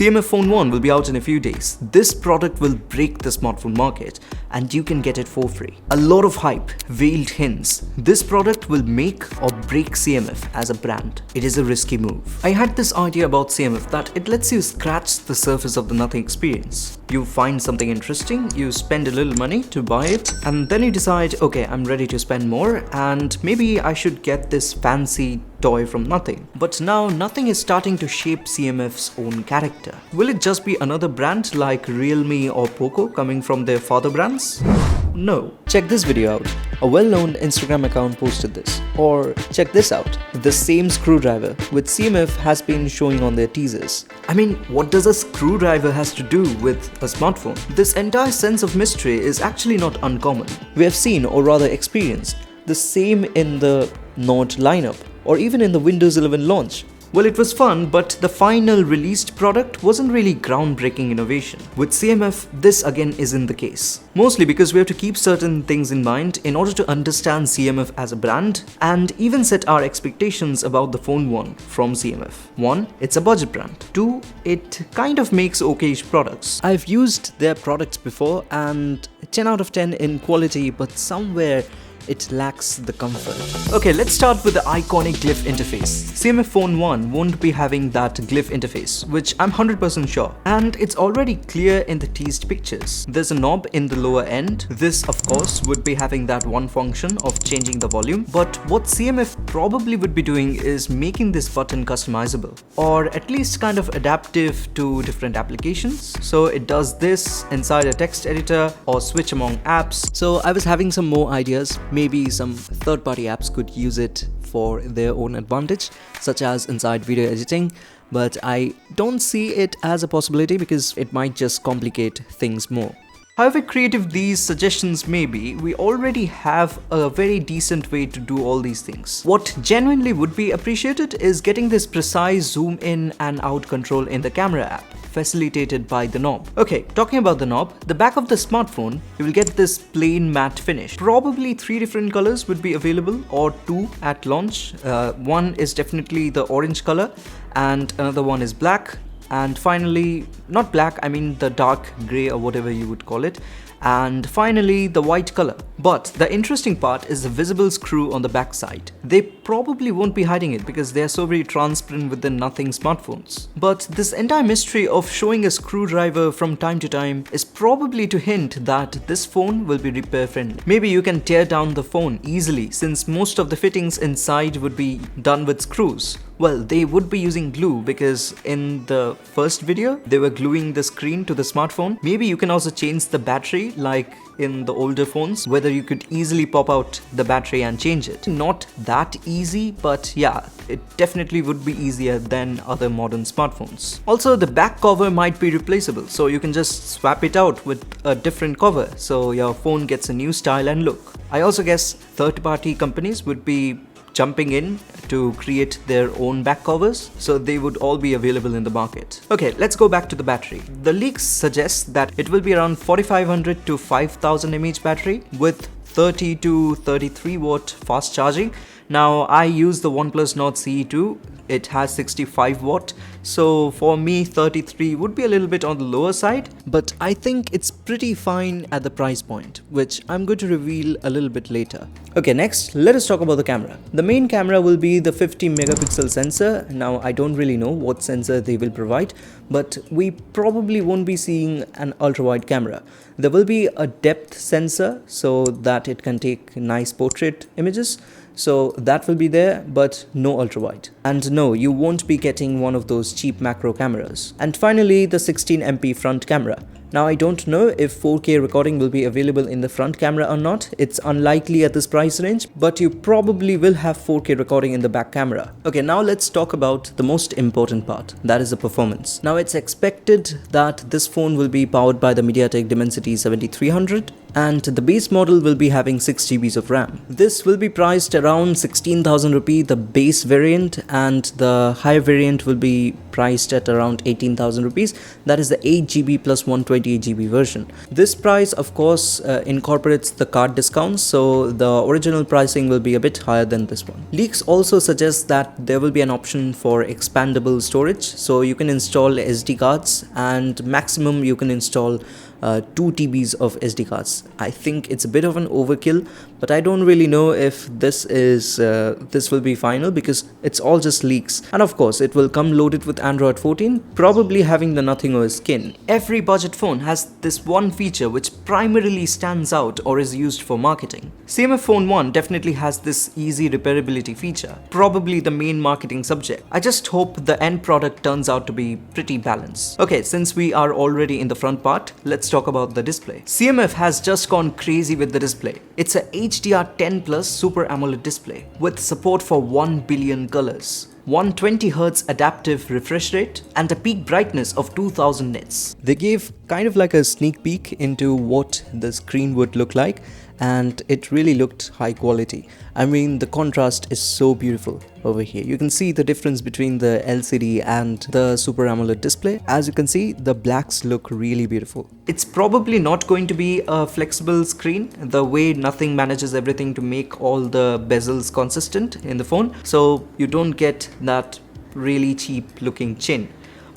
CMF Phone 1 will be out in a few days. This product will break the smartphone market and you can get it for free. A lot of hype, veiled hints. This product will make or break CMF as a brand. It is a risky move. I had this idea about CMF that it lets you scratch the surface of the nothing experience. You find something interesting, you spend a little money to buy it, and then you decide, okay, I'm ready to spend more and maybe I should get this fancy toy from nothing. But now nothing is starting to shape CMF's own character. Will it just be another brand like Realme or Poco coming from their father brands? No. Check this video out. A well-known Instagram account posted this. Or check this out. The same screwdriver which CMF has been showing on their teasers. I mean, what does a screwdriver has to do with a smartphone? This entire sense of mystery is actually not uncommon. We have seen, or rather experienced, the same in the Nord lineup, or even in the Windows 11 launch. Well, it was fun, but the final released product wasn't really groundbreaking innovation. With CMF, this again isn't the case. Mostly because we have to keep certain things in mind in order to understand CMF as a brand and even set our expectations about the Phone 1 from CMF. 1. It's a budget brand. 2. It kind of makes okay-ish products. I've used their products before and 10 out of 10 in quality, but somewhere it lacks the comfort. Okay, let's start with the iconic glyph interface. CMF Phone 1 won't be having that glyph interface, which I'm 100% sure. And it's already clear in the teased pictures. There's a knob in the lower end. This, of course, would be having that one function of changing the volume. But what CMF probably would be doing is making this button customizable, or at least kind of adaptive to different applications. So it does this inside a text editor or switch among apps. So I was having some more ideas. Maybe some third-party apps could use it for their own advantage, such as inside video editing, but I don't see it as a possibility because it might just complicate things more. However creative these suggestions may be, we already have a very decent way to do all these things. What genuinely would be appreciated is getting this precise zoom in and out control in the camera app, facilitated by the knob. Okay, talking about the knob, the back of the smartphone, you will get this plain matte finish. Probably 3 different colors would be available, or 2 at launch. One is definitely the orange color and another one is black. And finally, not black, I mean the dark grey or whatever you would call it. And finally, the white color. But the interesting part is the visible screw on the back side. They probably won't be hiding it because they are so very transparent with the nothing smartphones. But this entire mystery of showing a screwdriver from time to time is probably to hint that this phone will be repair friendly. Maybe you can tear down the phone easily since most of the fittings inside would be done with screws. Well, they would be using glue because in the first video, they were gluing the screen to the smartphone. Maybe you can also change the battery like in the older phones, whether you could easily pop out the battery and change it. Not that easy, but yeah, it definitely would be easier than other modern smartphones. Also, the back cover might be replaceable, so you can just swap it out with a different cover, so your phone gets a new style and look. I also guess third-party companies would be jumping in to create their own back covers, so they would all be available in the market. Okay, let's go back to the battery. The leaks suggest that it will be around 4500 to 5000 mAh battery with 30 to 33 watt fast charging. Now I use the OnePlus Nord CE2, it has 65 watt, so for me 33 would be a little bit on the lower side, but I think it's pretty fine at the price point, which I'm going to reveal a little bit later. Okay, next let us talk about the camera. The main camera will be the 50 megapixel sensor. Now I don't really know what sensor they will provide, but we probably won't be seeing an ultra wide camera. There will be a depth sensor so that it can take nice portrait images. So that will be there, but no ultra wide. And no, you won't be getting one of those cheap macro cameras. And finally, the 16MP front camera. Now I don't know if 4K recording will be available in the front camera or not. It's unlikely at this price range, but you probably will have 4K recording in the back camera. Okay, now let's talk about the most important part, that is the performance. Now it's expected that this phone will be powered by the MediaTek Dimensity 7300 and the base model will be having 6 GB of RAM. This will be priced around 16,000 rupee, the base variant, and the higher variant will be priced at around 18,000 rupees. That is the 8GB plus 128GB version. This price of course incorporates the card discounts, so the original pricing will be a bit higher than this one. Leaks also suggest that there will be an option for expandable storage, so you can install SD cards and maximum you can install 2 TBs of SD cards. I think it's a bit of an overkill, but I don't really know if this will be final because it's all just leaks. And of course it will come loaded with Android 14, probably having the Nothing OS skin. Every budget phone has this one feature which primarily stands out or is used for marketing. CMF Phone 1 definitely has this easy repairability feature, probably the main marketing subject. I just hope the end product turns out to be pretty balanced. Okay, since we are already in the front part, let's talk about the display. CMF has just gone crazy with the display. It's a HDR10 Plus Super AMOLED display with support for 1 billion colors, 120Hz adaptive refresh rate, and a peak brightness of 2000 nits. They gave kind of like a sneak peek into what the screen would look like, and it really looked high quality. I mean, the contrast is so beautiful over here. You can see the difference between the LCD and the Super AMOLED display. As you can see, the blacks look really beautiful. It's probably not going to be a flexible screen, the way Nothing manages everything to make all the bezels consistent in the phone, so you don't get that really cheap looking chin.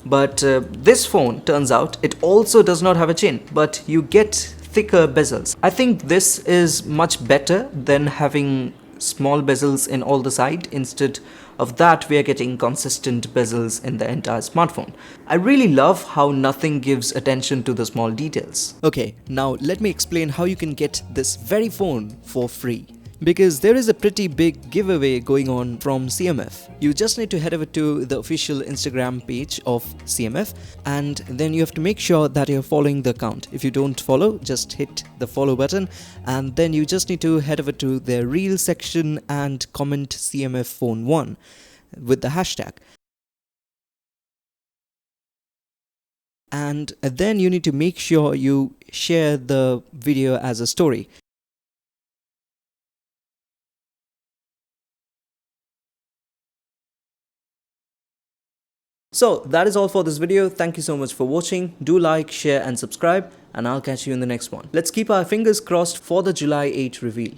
But this phone, turns out, it also does not have a chin, but you get thicker bezels. I think this is much better than having small bezels in all the side. Instead of that, we are getting consistent bezels in the entire smartphone. I really love how Nothing gives attention to the small details. Okay, now let me explain how you can get this very phone for free. Because there is a pretty big giveaway going on from CMF. You just need to head over to the official Instagram page of CMF, and then you have to make sure that you're following the account. If you don't follow, just hit the follow button, and then you just need to head over to their reel section and comment CMF Phone 1 with the hashtag. And then you need to make sure you share the video as a story. So that is all for this video. Thank you so much for watching. Do like, share and subscribe, and I'll catch you in the next one. Let's keep our fingers crossed for the July 8 reveal.